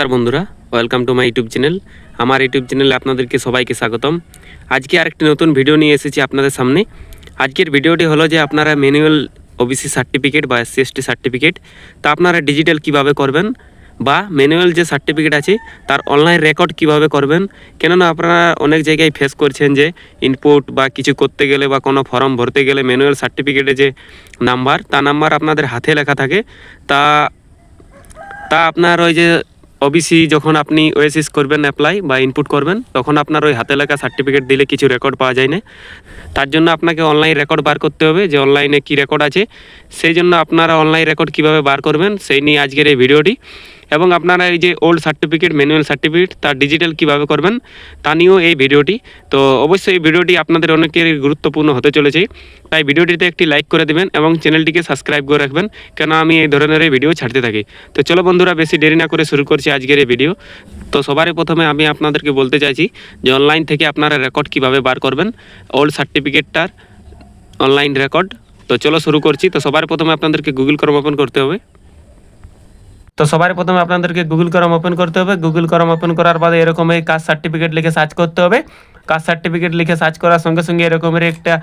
নমস্কার বন্ধুরা, welcome to my YouTube channel. আমার ইউটিউব চ্যানেলে আপনাদেরকে সবাইকে স্বাগতম। আজকে আরেকটি নতুন ভিডিও নিয়ে এসেছি আপনাদের সামনে। আজকের ভিডিওটি হলো যে আপনারা ম্যানুয়াল ওবিসি সার্টিফিকেট বা এসসি এসটি সার্টিফিকেট তা আপনারা ডিজিটাল কিভাবে করবেন, বা ম্যানুয়াল যে সার্টিফিকেট আছে তার অনলাইন রেকর্ড কিভাবে করবেন। কেননা আপনারা অনেক জায়গায় ফেস করছেন যে ইনপুট বা কিছু করতে গেলে বা কোনো ফর্ম ভরতে গেলে ম্যানুয়াল সার্টিফিকেটে যে নাম্বার আপনাদের হাতে লেখা থাকে, তা আপনার ওই যে ওবিসি যখন আপনি ওএসএস করবেন, অ্যাপ্লাই বা ইনপুট করবেন, তখন আপনার ওই হাতে লেখা সার্টিফিকেট দিলে কিছু রেকর্ড পাওয়া যায় না। তার জন্য আপনাকে অনলাইন রেকর্ড বার করতে হবে, যে অনলাইনে কী রেকর্ড আছে। সেই জন্য আপনারা অনলাইন রেকর্ড কীভাবে বার করবেন সেই নিয়ে আজকের এই ভিডিওটি। এবং আপনারা এই যে ওল্ড সার্টিফিকেট, ম্যানুয়াল সার্টিফিকেট তার ডিজিটাল কীভাবে করবেন তা নিয়েও এই ভিডিওটি। তো অবশ্যই এই ভিডিওটি আপনাদের অনেকের গুরুত্বপূর্ণ হতে চলেছে, তাই ভিডিওটিতে একটি লাইক করে দেবেন এবং চ্যানেলটিকে সাবস্ক্রাইব করে রাখবেন, কেন আমি এই ধরনের ভিডিও ছাড়তে থাকি। তো চলো বন্ধুরা, বেশি দেরি না করে শুরু করছি আজকের এই ভিডিও। তো সবারই প্রথমে আমি আপনাদেরকে বলতে চাইছি যে অনলাইন থেকে আপনারা রেকর্ড কীভাবে বার করবেন, ওল্ড সার্টিফিকেটটার অনলাইন রেকর্ড। তো চলো শুরু করছি। তো সবার প্রথমে আপনাদেরকে গুগল ক্রোম ওপেন করতে হবে। গুগল ক্রোম ওপেন করার পরে এরকম এই কাস্ট সার্টিফিকেট লিখে সার্চ করতে হবে। কাস্ট সার্টিফিকেট লিখে সার্চ করার সঙ্গে সঙ্গে এরকমের একটা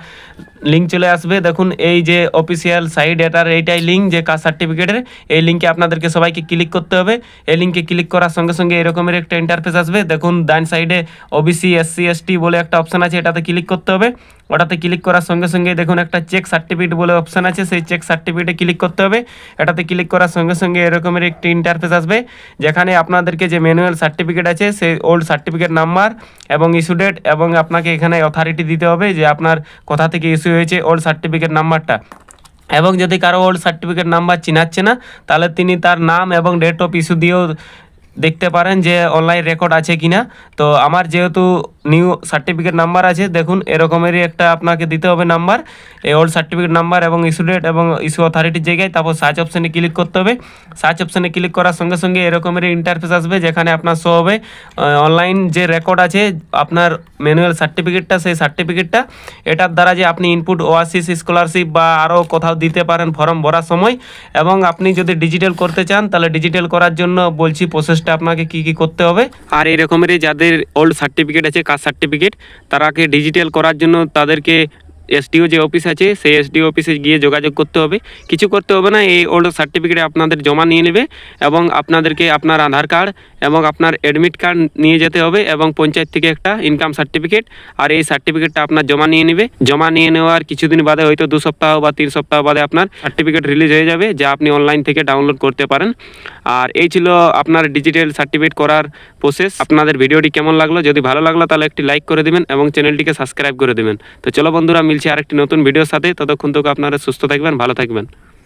লিঙ্ক চলে আসবে। দেখুন এই যে অফিসিয়াল সাইট, এটার এইটাই লিঙ্ক যে কাস্ট সার্টিফিকেটের। এই লিঙ্কে আপনাদেরকে সবাইকে ক্লিক করতে হবে। এই লিঙ্কে ক্লিক করার সঙ্গে সঙ্গে এরকমের একটা ইন্টারফেস আসবে। দেখুন ডান সাইডে ওবিসি এসসি এসটি বলে একটা অপশান আছে, এটাতে ক্লিক করতে হবে। ওটাতে ক্লিক করার সঙ্গে সঙ্গে দেখুন একটা চেক সার্টিফিকেট বলে অপশান আছে, সেই চেক সার্টিফিকেটে ক্লিক করতে হবে। এটাতে ক্লিক করার সঙ্গে সঙ্গে এরকমের একটি ইন্টারফেস আসবে, যেখানে আপনাদেরকে যে ম্যানুয়াল সার্টিফিকেট আছে সেই ওল্ড সার্টিফিকেট নাম্বার এবং ইস্যু ডেট, এবং আপনাকে এখানে অথরিটি দিতে হবে যে আপনার কোথা থেকে ইস্যু হয়েছে ওল্ড সার্টিফিকেট নাম্বারটা। এবং যদি কারো ওল্ড সার্টিফিকেট নাম্বার চিনাচ্ছে না, তাহলে তিনি তার নাম এবং ডেট অফ ইস্যু দিয়েও দেখতে পারেন যে অনলাইন রেকর্ড আছে কিনা। তো আমার যেহেতু নিউ সার্টিফিকেট নাম্বার আছে, দেখুন এরকমেরই একটা আপনাকে দিতে হবে নাম্বার, এই ওল্ড সার্টিফিকেট নাম্বার এবং ইস্যু ডেট এবং ইস্যু অথরিটির জায়গায়। তারপর সার্চ অপশানে ক্লিক করতে হবে। সার্চ অপশানে ক্লিক করার সঙ্গে সঙ্গে এরকমেরই ইন্টারফেস আসবে, যেখানে আপনার শো হবে অনলাইন যে রেকর্ড আছে আপনার ম্যানুয়াল সার্টিফিকেটটা, সেই সার্টিফিকেটটা। এটার দ্বারা যে আপনি ইনপুট, ওয়াসিস, স্কলারশিপ বা আরও কোথাও দিতে পারেন ফর্ম ভরার সময়। এবং আপনি যদি ডিজিটাল করতে চান, তাহলে ডিজিটাল করার জন্য বলছি প্রসেসটা আপনাকে কি কি করতে হবে। আর এই রকমেরই যাদের ওল্ড সার্টিফিকেট আছে, কাস্ট সার্টিফিকেট, তারাকে ডিজিটাল করার জন্য তাদেরকে এসডিও যে অফিস আছে সেই এসডিও অফিসে গিয়ে যোগাযোগ করতে হবে। কিছু করতে হবে না, এই ওল্ড সার্টিফিকেট আপনাদের জমা নিয়ে নেবে এবং আপনাদেরকে আপনার আধার কার্ড এবং আপনার অ্যাডমিট কার্ড নিয়ে যেতে হবে, এবং পঞ্চায়েত থেকে একটা ইনকাম সার্টিফিকেট। আর এই সার্টিফিকেটটা আপনার জমা নিয়ে নেবে। জমা নিয়ে নেওয়ার কিছুদিন বাদে, হয়তো 2 সপ্তাহ বা 3 সপ্তাহ বাদে আপনার সার্টিফিকেট রিলিজ হয়ে যাবে, যা আপনি অনলাইন থেকে ডাউনলোড করতে পারেন। আর এই ছিল আপনার ডিজিটাল সার্টিফিকেট করার প্রসেস। আপনাদের ভিডিওটি কেমন লাগলো? যদি ভালো লাগলো তাহলে একটি লাইক করে দেবেন এবং চ্যানেলটিকে সাবস্ক্রাইব করে দেবেন। তো চলো বন্ধুরা, মিলছি আরেকটি নতুন ভিডিওর সাথে। ততক্ষণ থেকে আপনারা সুস্থ থাকবেন, ভালো থাকবেন।